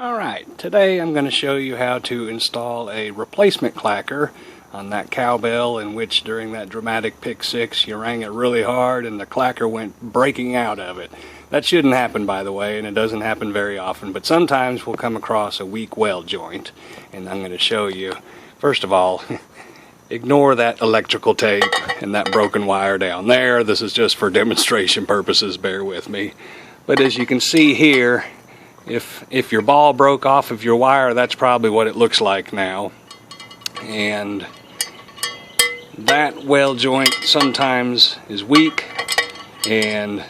Alright, today I'm going to show you how to install a replacement clacker on that cowbell in which during that dramatic pick six you rang it really hard and the clacker went breaking out of it. That shouldn't happen, by the way, and it doesn't happen very often, but sometimes we'll come across a weak weld joint, and I'm going to show you. First of all, ignore that electrical tape and that broken wire down there. This is just for demonstration purposes, bear with me. But as you can see here, if your ball broke off of your wire, that's probably what it looks like now. And that weld joint sometimes is weak, and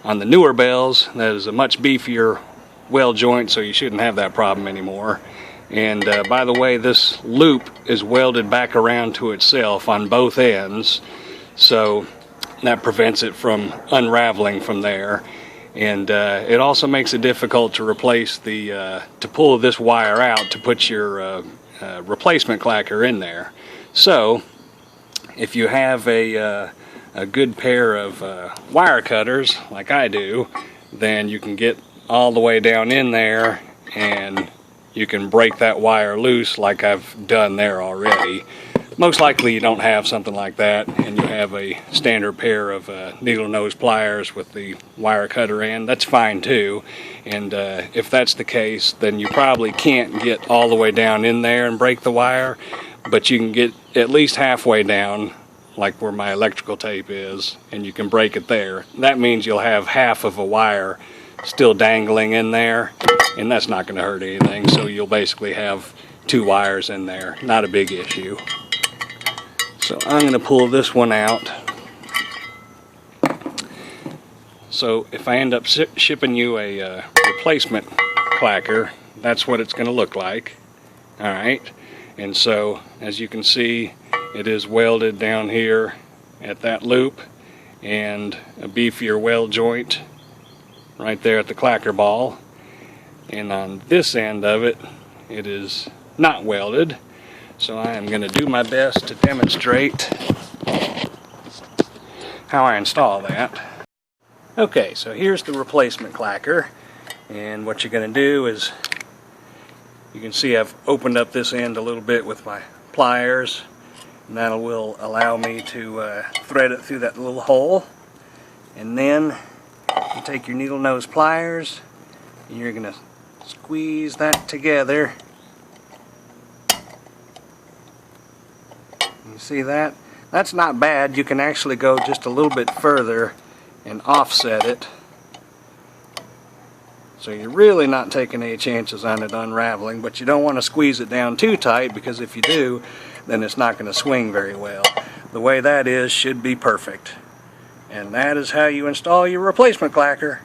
on the newer bells that is a much beefier weld joint, so you shouldn't have that problem anymore. And by the way, this loop is welded back around to itself on both ends, so that prevents it from unraveling from there. And it also makes it difficult to replace to pull this wire out to put your replacement clacker in there. So if you have a good pair of wire cutters like I do, then you can get all the way down in there and you can break that wire loose like I've done there already. Most likely you don't have something like that and you have a standard pair of needle nose pliers with the wire cutter end. That's fine too. And if that's the case, then you probably can't get all the way down in there and break the wire, but you can get at least halfway down, like where my electrical tape is, and you can break it there. That means you'll have half of a wire still dangling in there, and that's not going to hurt anything. So you'll basically have two wires in there. Not a big issue. So I'm going to pull this one out. So if I end up shipping you a replacement clacker, that's what it's going to look like. Alright, and so as you can see, it is welded down here at that loop, and a beefier weld joint right there at the clacker ball. And on this end of it, it is not welded. So I am going to do my best to demonstrate how I install that. Okay, so here's the replacement clacker, and what you're going to do is, you can see I've opened up this end a little bit with my pliers, and that will allow me to thread it through that little hole. And then you take your needle nose pliers and you're going to squeeze that together. You see that? That's not bad. You can actually go just a little bit further and offset it. So you're really not taking any chances on it unraveling, but you don't want to squeeze it down too tight, because if you do, then it's not going to swing very well. The way that is should be perfect. And that is how you install your replacement clacker.